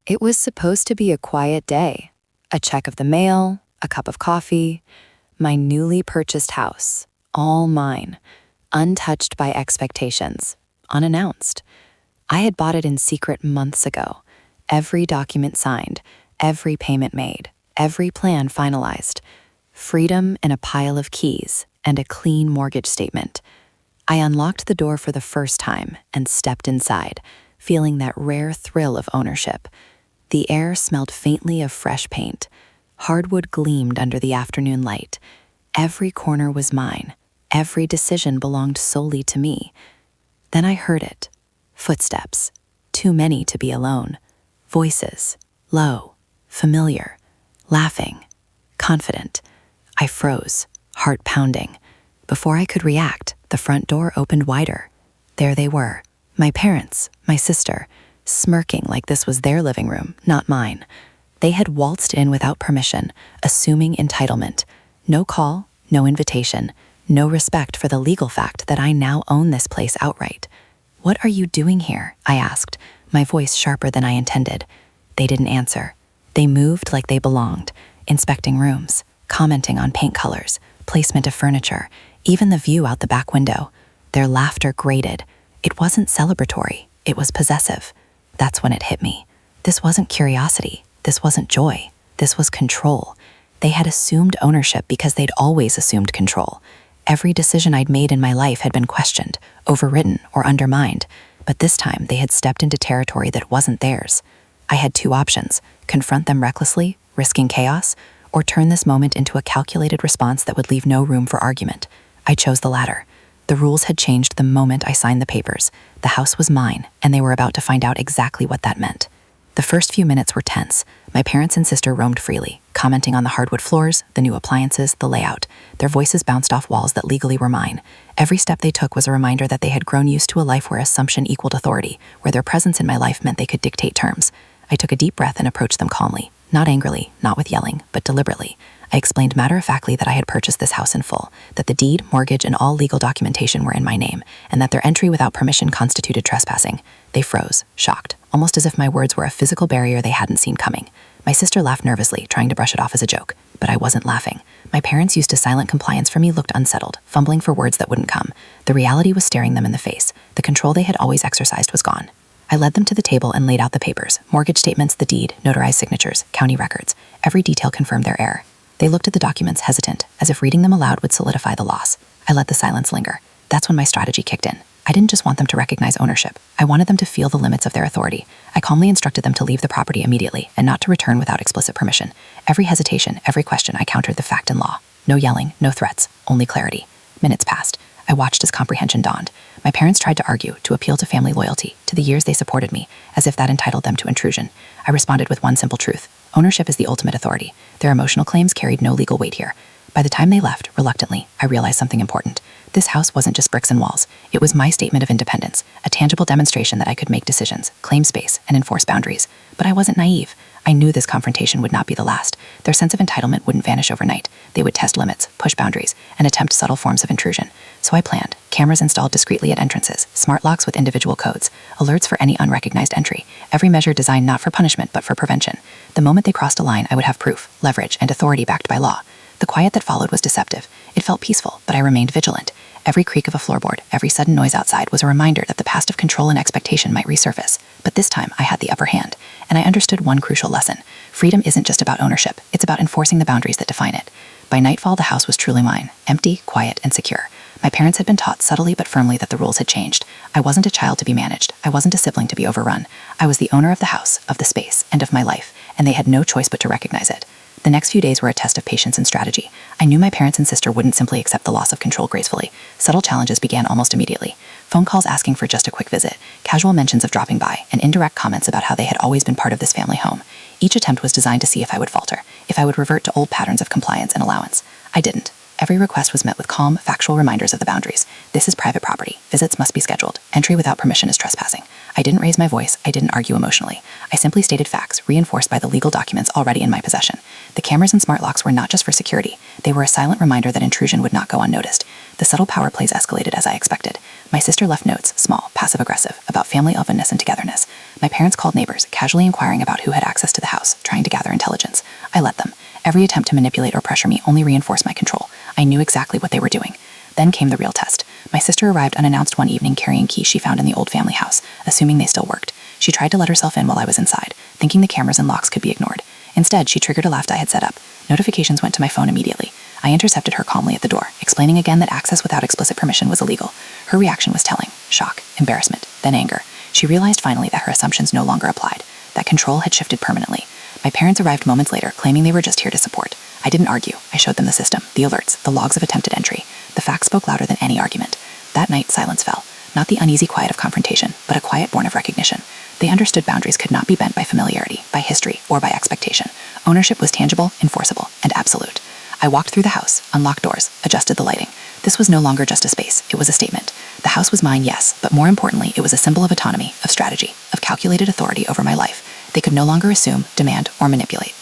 It was supposed to be a quiet day. A check of the mail, a cup of coffee, my newly purchased house, all mine, untouched by expectations, unannounced. I had bought it in secret months ago. Every document signed, every payment made, every plan finalized. Freedom in a pile of keys and a clean mortgage statement. I unlocked the door for the first time and stepped inside, feeling that rare thrill of ownership. The air smelled faintly of fresh paint. Hardwood gleamed under the afternoon light. Every corner was mine. Every decision belonged solely to me. Then I heard it. Footsteps. Too many to be alone. Voices. Low. Familiar. Laughing. Confident. I froze, heart pounding. Before I could react, the front door opened wider. There they were. My parents, my sister, smirking like this was their living room, not mine. They had waltzed in without permission, assuming entitlement. No call, no invitation, no respect for the legal fact that I now own this place outright. "What are you doing here?" I asked, my voice sharper than I intended. They didn't answer. They moved like they belonged, inspecting rooms, commenting on paint colors, placement of furniture, even the view out the back window. Their laughter grated. It wasn't celebratory, it was possessive. That's when it hit me. This wasn't curiosity. This wasn't joy. This was control. They had assumed ownership because they'd always assumed control. Every decision I'd made in my life had been questioned, overwritten, or undermined. But this time, they had stepped into territory that wasn't theirs. I had two options: confront them recklessly, risking chaos, or turn this moment into a calculated response that would leave no room for argument. I chose the latter. The rules had changed the moment I signed the papers. The house was mine, and they were about to find out exactly what that meant. The first few minutes were tense. My parents and sister roamed freely, commenting on the hardwood floors, the new appliances, the layout. Their voices bounced off walls that legally were mine. Every step they took was a reminder that they had grown used to a life where assumption equaled authority, where their presence in my life meant they could dictate terms. I took a deep breath and approached them calmly, not angrily, not with yelling, but deliberately. I explained matter-of-factly that I had purchased this house in full, that the deed, mortgage, and all legal documentation were in my name, and that their entry without permission constituted trespassing. They froze, shocked, almost as if my words were a physical barrier they hadn't seen coming. My sister laughed nervously, trying to brush it off as a joke, but I wasn't laughing. My parents, used to silent compliance for me, looked unsettled, fumbling for words that wouldn't come. The reality was staring them in the face. The control they had always exercised was gone. I led them to the table and laid out the papers: mortgage statements, the deed, notarized signatures, county records. Every detail confirmed their error. They looked at the documents, hesitant, as if reading them aloud would solidify the loss. I let the silence linger. That's when my strategy kicked in. I didn't just want them to recognize ownership. I wanted them to feel the limits of their authority. I calmly instructed them to leave the property immediately and not to return without explicit permission. Every hesitation, every question, I countered the fact and law. No yelling, no threats, only clarity. Minutes passed. I watched as comprehension dawned. My parents tried to argue, to appeal to family loyalty, to the years they supported me, as if that entitled them to intrusion. I responded with one simple truth: ownership is the ultimate authority. Their emotional claims carried no legal weight here. By the time they left, reluctantly, I realized something important. This house wasn't just bricks and walls. It was my statement of independence, a tangible demonstration that I could make decisions, claim space, and enforce boundaries. But I wasn't naive. I knew this confrontation would not be the last. Their sense of entitlement wouldn't vanish overnight. They would test limits, push boundaries, and attempt subtle forms of intrusion. So I planned. Cameras installed discreetly at entrances, smart locks with individual codes, alerts for any unrecognized entry, every measure designed not for punishment but for prevention. The moment they crossed a line, I would have proof, leverage, and authority backed by law. The quiet that followed was deceptive. It felt peaceful, but I remained vigilant. Every creak of a floorboard, every sudden noise outside was a reminder that the past of control and expectation might resurface. But this time, I had the upper hand, and I understood one crucial lesson. Freedom isn't just about ownership, it's about enforcing the boundaries that define it. By nightfall, the house was truly mine, empty, quiet, and secure. My parents had been taught subtly but firmly that the rules had changed. I wasn't a child to be managed. I wasn't a sibling to be overrun. I was the owner of the house, of the space, and of my life, and they had no choice but to recognize it. The next few days were a test of patience and strategy. I knew my parents and sister wouldn't simply accept the loss of control gracefully. Subtle challenges began almost immediately. Phone calls asking for just a quick visit, casual mentions of dropping by, and indirect comments about how they had always been part of this family home. Each attempt was designed to see if I would falter, if I would revert to old patterns of compliance and allowance. I didn't. Every request was met with calm, factual reminders of the boundaries. This is private property. Visits must be scheduled. Entry without permission is trespassing. I didn't raise my voice, I didn't argue emotionally. I simply stated facts, reinforced by the legal documents already in my possession. The cameras and smart locks were not just for security, they were a silent reminder that intrusion would not go unnoticed. The subtle power plays escalated as I expected. My sister left notes, small, passive-aggressive, about family openness and togetherness. My parents called neighbors, casually inquiring about who had access to the house, trying to gather intelligence. I let them. Every attempt to manipulate or pressure me only reinforced my control. I knew exactly what they were doing. Then came the real test. My sister arrived unannounced one evening carrying keys she found in the old family house, assuming they still worked. She tried to let herself in while I was inside, thinking the cameras and locks could be ignored. Instead, she triggered a loft I had set up. Notifications went to my phone immediately. I intercepted her calmly at the door, explaining again that access without explicit permission was illegal. Her reaction was telling: shock, embarrassment, then anger. She realized finally that her assumptions no longer applied, that control had shifted permanently. My parents arrived moments later, claiming they were just here to support. I didn't argue. I showed them the system, the alerts, the logs of attempted entry. The facts spoke louder than any argument. That night, silence fell. Not the uneasy quiet of confrontation, but a quiet born of recognition. They understood boundaries could not be bent by familiarity, by history, or by expectation. Ownership was tangible, enforceable, and absolute. I walked through the house, unlocked doors, adjusted the lighting. This was no longer just a space, it was a statement. The house was mine, yes, but more importantly, it was a symbol of autonomy, of strategy, of calculated authority over my life. They could no longer assume, demand, or manipulate.